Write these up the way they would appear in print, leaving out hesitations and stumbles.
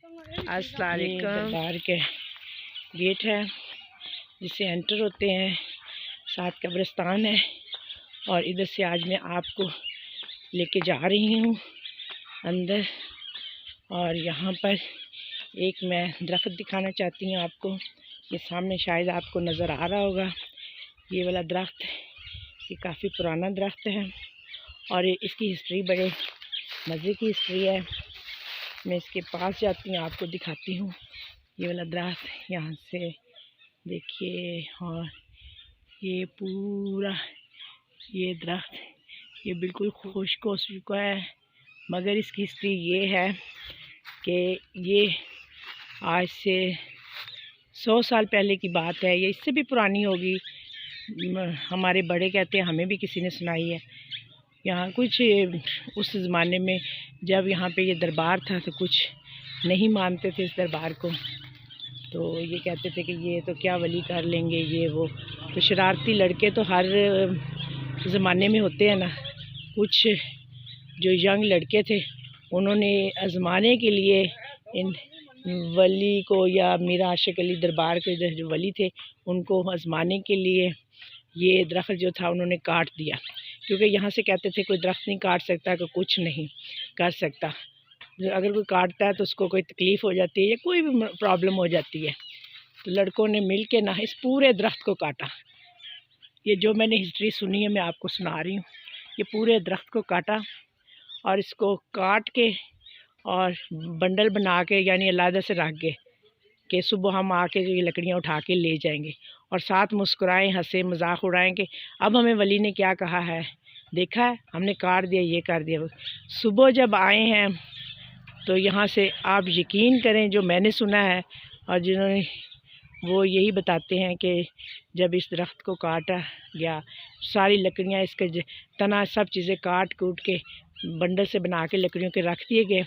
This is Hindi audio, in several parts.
अस्सलाम वालेकुम। दरबार के गेट है जिससे एंटर होते हैं, साथ कब्रिस्तान है और इधर से आज मैं आपको लेके जा रही हूँ अंदर। और यहाँ पर एक मैं दरख्त दिखाना चाहती हूँ आपको। ये सामने शायद आपको नज़र आ रहा होगा, ये वाला दरख्त, ये काफ़ी पुराना दरख्त है और इसकी हिस्ट्री बड़े मज़े की हिस्ट्री है। मैं इसके पास जाती हूँ, आपको दिखाती हूँ। ये वाला दरख्त यहाँ से देखिए, और ये पूरा ये दरख्त ये बिल्कुल खुश्क हो चुका है। मगर इसकी हिस्ट्री ये है कि ये आज से 100 साल पहले की बात है, ये इससे भी पुरानी होगी। हमारे बड़े कहते हैं, हमें भी किसी ने सुनाई है। यहाँ कुछ उस ज़माने में जब यहाँ पे ये दरबार था तो कुछ नहीं मानते थे इस दरबार को, तो ये कहते थे कि ये तो क्या वली कर लेंगे, ये वो। तो शरारती लड़के तो हर ज़माने में होते हैं ना। कुछ जो यंग लड़के थे उन्होंने आजमाने के लिए इन वली को, या मीर आशिक अली दरबार के जो वली थे उनको आजमाने के लिए ये दरख्त जो था उन्होंने काट दिया, क्योंकि यहाँ से कहते थे कोई दरख्त नहीं काट सकता, कि कुछ नहीं कर सकता। अगर कोई काटता है तो उसको कोई तकलीफ़ हो जाती है या कोई भी प्रॉब्लम हो जाती है। तो लड़कों ने मिल के ना इस पूरे दरख्त को काटा। ये जो मैंने हिस्ट्री सुनी है मैं आपको सुना रही हूँ। ये पूरे दरख्त को काटा और इसको काट के और बंडल बना के, यानी अलग से रख के कि सुबह हम आके ये लकड़ियाँ उठा के ले जाएंगे, और साथ मुस्कुराएं, हंसे, मजाक उड़ाएं कि अब हमें वली ने क्या कहा है, देखा है हमने काट दिया, ये कर दिया। सुबह जब आए हैं तो यहाँ से आप यकीन करें, जो मैंने सुना है और जिन्होंने, वो यही बताते हैं कि जब इस दरख्त को काटा गया, सारी लकड़ियाँ, इसके तना, सब चीज़ें काट कूट के बंडल से बना के लकड़ियों के रख दिए गए।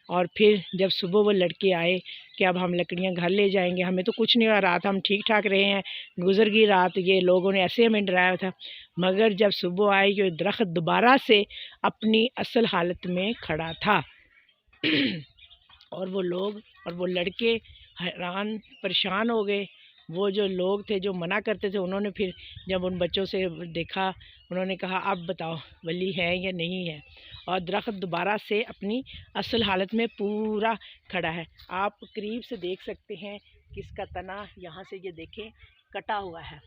और फिर जब सुबह वो लड़के आए कि अब हम लकड़ियाँ घर ले जाएंगे, हमें तो कुछ नहीं हुआ, रात हम ठीक ठाक रहे हैं, गुजर गई रात, ये लोगों ने ऐसे हमें डराया था। मगर जब सुबह आई तो दरख्त दोबारा से अपनी असल हालत में खड़ा था। और वो लोग और वो लड़के हैरान परेशान हो गए। वो जो लोग थे जो मना करते थे, उन्होंने फिर जब उन बच्चों से देखा, उन्होंने कहा अब बताओ वली है या नहीं है। और दरख्त दोबारा से अपनी असल हालत में पूरा खड़ा है। आप करीब से देख सकते हैं कि इसका तना यहाँ से, ये देखें, कटा हुआ है।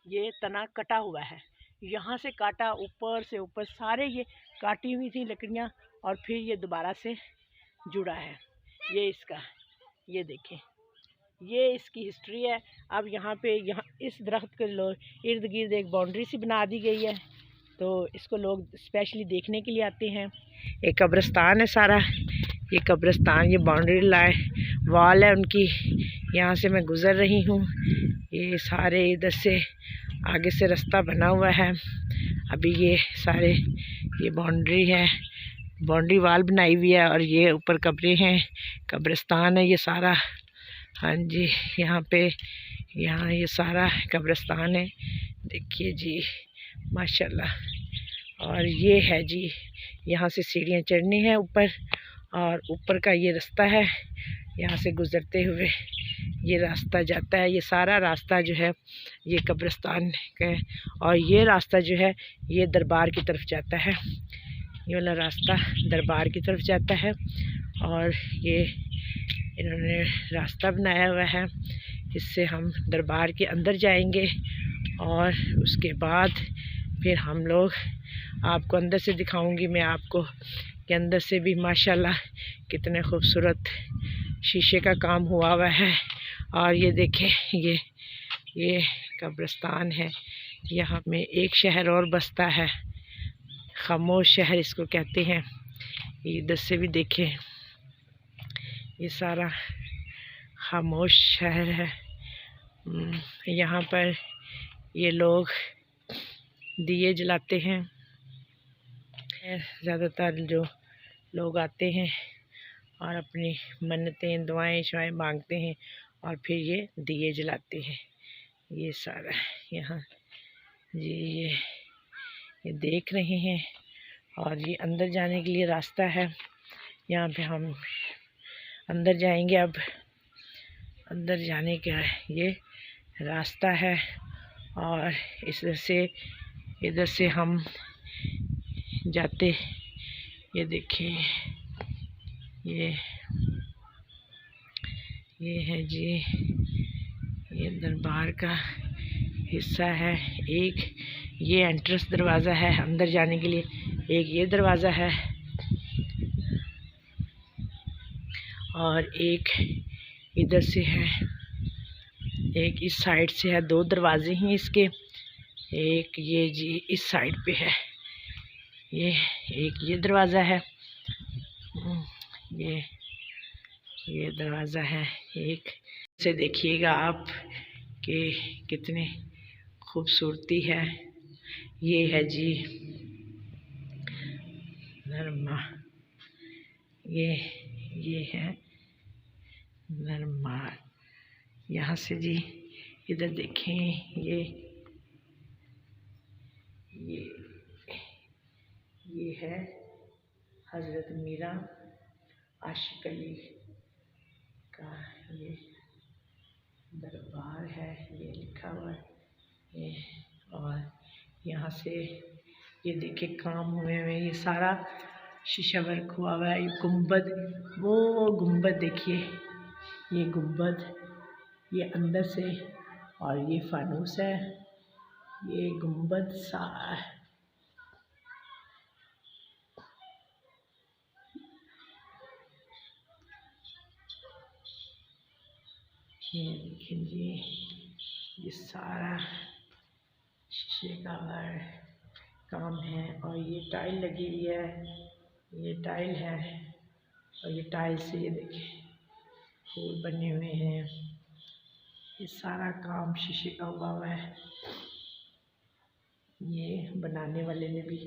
ये तना कटा हुआ है, यहाँ से काटा, ऊपर से ऊपर सारे ये काटी हुई थी लकड़ियाँ, और फिर ये दोबारा से जुड़ा है। ये इसका, ये देखें, ये इसकी हिस्ट्री है। अब यहाँ पे, यहाँ इस दरख्त के इर्द गिर्द एक बाउंड्री सी बना दी गई है, तो इसको लोग स्पेशली देखने के लिए आते हैं। एक कब्रिस्तान है सारा, ये कब्रिस्तान, ये बाउंड्री लाए वॉल है उनकी, यहाँ से मैं गुज़र रही हूँ। ये सारे इधर से आगे से रास्ता बना हुआ है। अभी ये सारे, ये बाउंड्री है, बाउंड्री वाल बनाई हुई है, और ये ऊपर कब्रें हैं, कब्रिस्तान है ये सारा। हाँ जी, यहाँ पे, यहाँ ये सारा कब्रिस्तान है, देखिए जी, माशाल्लाह। और ये है जी, यहाँ से सीढ़ियाँ चढ़नी है ऊपर, और ऊपर का ये रास्ता है, यहाँ से गुज़रते हुए ये रास्ता जाता है। ये सारा रास्ता जो है ये कब्रिस्तान का है, और ये रास्ता जो है ये दरबार की तरफ जाता है। ये वाला रास्ता दरबार की तरफ जाता है, और ये इन्होंने रास्ता बनाया हुआ है, इससे हम दरबार के अंदर जाएंगे। और उसके बाद फिर हम लोग, आपको अंदर से दिखाऊंगी मैं आपको कि अंदर से भी माशाल्लाह कितने खूबसूरत शीशे का काम हुआ हुआ है। और ये देखें, ये कब्रिस्तान है। यहाँ में एक शहर और बसता है, खामोश शहर इसको कहते हैं। इधर से भी देखें, ये सारा खामोश शहर है। यहाँ पर ये लोग दिए जलाते हैं, ज़्यादातर जो लोग आते हैं और अपनी मन्नतें, दुआएं शुआएं मांगते हैं, और फिर ये दिए जलाते हैं। ये सारा यहाँ जी, ये देख रहे हैं। और ये अंदर जाने के लिए रास्ता है। यहाँ पे हम अंदर जाएंगे। अब अंदर जाने का ये रास्ता है और इधर से हम जाते, ये देखिए ये है जी, ये दरबार का हिस्सा है। एक ये एंट्रेंस दरवाज़ा है अंदर जाने के लिए, एक ये दरवाज़ा है और एक इधर से है, एक इस साइड से है। 2 दरवाजे हैं इसके, एक ये जी इस साइड पे है, ये एक ये दरवाज़ा है, ये दरवाज़ा है एक से। देखिएगा आप कि कितनी खूबसूरती है। ये है जी नरमा, ये है नरमा। यहाँ से जी इधर देखें, ये है हज़रत मीरा आशिक अली का ये दरबार है, ये लिखा हुआ है। और यहाँ से ये देखिए काम हुए हुए, ये सारा शीशा वर्क हुआ हुआ है। ये गुंबद, वो गुंबद देखिए, ये गुंबद ये अंदर से, और ये फानूस है, ये गुंबद सा ये देखिए जी, ये सारा शीशे का काम है। और ये टाइल लगी हुई है, ये टाइल है, और ये टाइल से ये देखिए फूल बने हुए हैं। ये सारा काम शीशे का हुआ है। ये बनाने वाले ने भी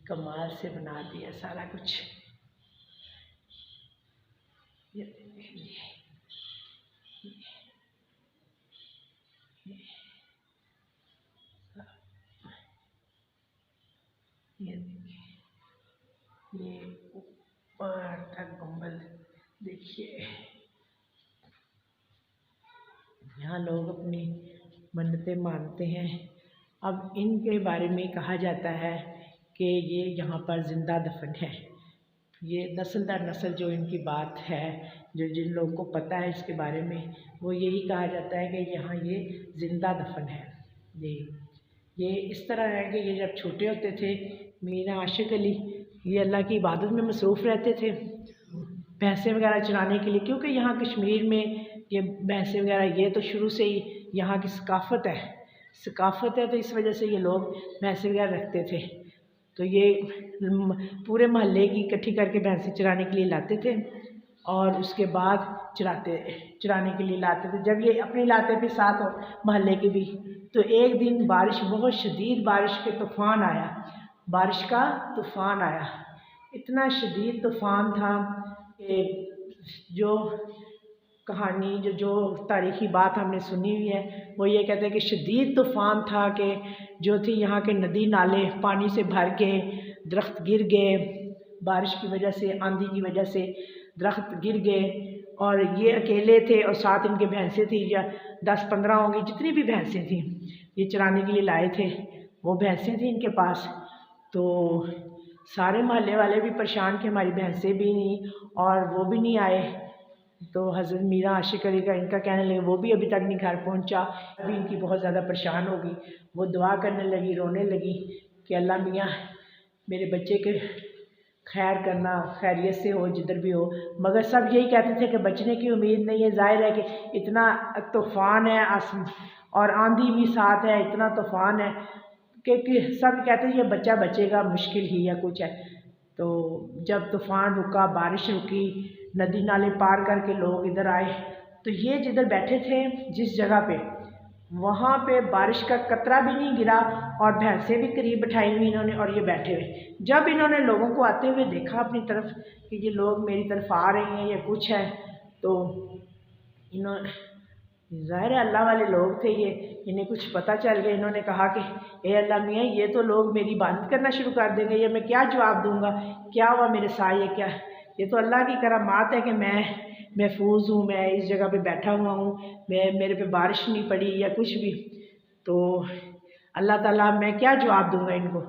कमाल से बना दिया सारा कुछ। ये देखिए ये ऊपर तक गुंबद देखिए। यहाँ लोग अपनी मन्नतें मानते हैं। अब इनके बारे में कहा जाता है कि ये यहाँ पर ज़िंदा दफन है। ये नस्ल दर नस्ल जो इनकी बात है, जो जिन लोगों को पता है इसके बारे में, वो यही कहा जाता है कि यहाँ ये ज़िंदा दफन है। ये इस तरह है कि ये जब छोटे होते थे, मीरा आशिक अली ये अल्लाह की इबादत में मसरूफ़ रहते थे, भैंसें वगैरह चराने के लिए, क्योंकि यहाँ कश्मीर में ये भैंसें वगैरह ये तो शुरू से ही यहाँ की सकाफ़त है, तो इस वजह से ये लोग भैंसें वगैरह रखते थे। तो ये पूरे मोहल्ले की इकट्ठी करके भैंसें चराने के लिए लाते थे और उसके बाद चराने के लिए लाते थे। जब ये अपने लाते थे साथ और मोहल्ले के भी, तो एक दिन बारिश, बहुत शदीद बारिश के तूफ़ान आया, बारिश का तूफ़ान आया। इतना शदीद तूफ़ान था कि जो कहानी जो तारीख़ी बात हमने सुनी हुई है, वो ये कहते हैं कि शदीद तूफ़ान था कि जो थी यहाँ के नदी नाले पानी से भर गए, दरख्त गिर गए, बारिश की वजह से, आंधी की वजह से दरख्त गिर गए। और ये अकेले थे और साथ इनके भैंसें थी, या 10-15 होंगी, जितनी भी भैंसें थी ये चराने के लिए लाए थे, वो भैंसें थी इनके पास। तो सारे मोहल्ले वाले भी परेशान कि हमारी भैंसें भी नहीं और वो भी नहीं आए। तो हज़रत मीरा आशिक अली का इनका कहने लगे, वो भी अभी तक नहीं घर पहुंचा। अभी इनकी बहुत ज़्यादा परेशान होगी, वो दुआ करने लगी, रोने लगी कि अल्लाह मियाँ मेरे बच्चे के खैर करना, खैरियत से हो जिधर भी हो। मगर सब यही कहते थे कि बचने की उम्मीद नहीं है। ज़ाहिर है कि इतना तूफ़ान है और आंधी भी साथ है, इतना तूफ़ान है कि सब कहते हैं ये बच्चा बचेगा मुश्किल ही या कुछ है। तो जब तूफ़ान रुका, बारिश रुकी, नदी नाले पार करके लोग इधर आए, तो ये जिधर बैठे थे जिस जगह पे, वहाँ पे बारिश का कतरा भी नहीं गिरा और भैंसें भी करीब बैठाई हुई इन्होंने और ये बैठे हुए। जब इन्होंने लोगों को आते हुए देखा अपनी तरफ कि ये लोग मेरी तरफ आ रहे हैं या कुछ है, तो इन्होंने, ज़ाहिर है अल्लाह वाले लोग थे ये, इन्हें कुछ पता चल गया। इन्होंने कहा कि ए अल्लाह मियाँ, ये तो लोग मेरी इबादत करना शुरू कर देंगे, ये मैं क्या जवाब दूँगा, क्या हुआ मेरे साथ, ये ये तो अल्लाह की करामात है कि मैं महफूज हूँ, मैं इस जगह पे बैठा हुआ हूँ, मेरे पे बारिश नहीं पड़ी या कुछ भी। तो अल्लाह ताला, मैं क्या जवाब दूँगा इनको।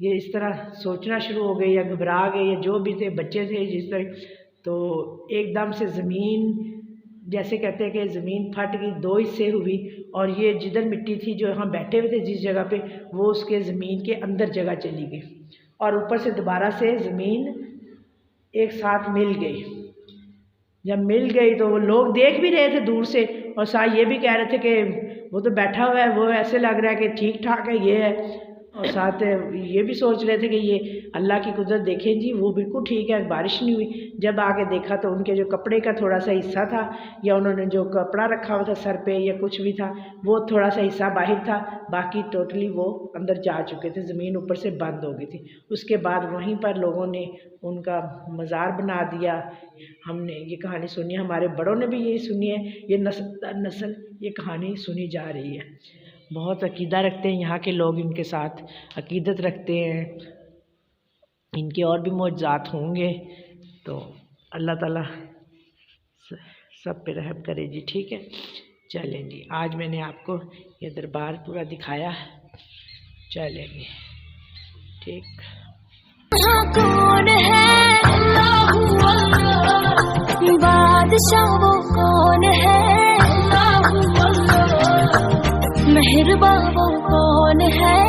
ये इस तरह सोचना शुरू हो गए या घबरा गए या जो भी थे, बच्चे थे जिस तरह। तो एकदम से ज़मीन, जैसे कहते हैं कि ज़मीन फट गई, दो हिस्से हुई, और ये जिधर मिट्टी थी जो हम बैठे हुए थे जिस जगह पे, वो उसके ज़मीन के अंदर जगह चली गई, और ऊपर से दोबारा से ज़मीन एक साथ मिल गई। जब मिल गई तो वो लोग देख भी रहे थे दूर से, और साथ ये भी कह रहे थे कि वो तो बैठा हुआ है, वो ऐसे लग रहा है कि ठीक ठाक है, ये है। और साथ ये भी सोच रहे थे कि ये अल्लाह की कुदरत, देखें जी वो बिल्कुल ठीक है, बारिश नहीं हुई। जब आके देखा तो उनके जो कपड़े का थोड़ा सा हिस्सा था, या उन्होंने जो कपड़ा रखा हुआ था सर पे या कुछ भी था, वो थोड़ा सा हिस्सा बाहर था, बाकी टोटली वो अंदर जा चुके थे, ज़मीन ऊपर से बंद हो गई थी। उसके बाद वहीं पर लोगों ने उनका मज़ार बना दिया। हमने ये कहानी सुनी, हमारे बड़ों ने भी यही सुनी है, ये नस्ल दर नस्ल ये कहानी सुनी जा रही है। बहुत अकीदा रखते हैं यहाँ के लोग, इनके साथ अकीदत रखते हैं, इनके और भी मौजज़ात होंगे। तो अल्लाह ताला सब पे रहम करे जी। ठीक है, चलें जी, आज मैंने आपको ये दरबार पूरा दिखाया। चलेंगे, ठीक। कौन है बादशाह, वो कौन है मेहरबान, वो कौन है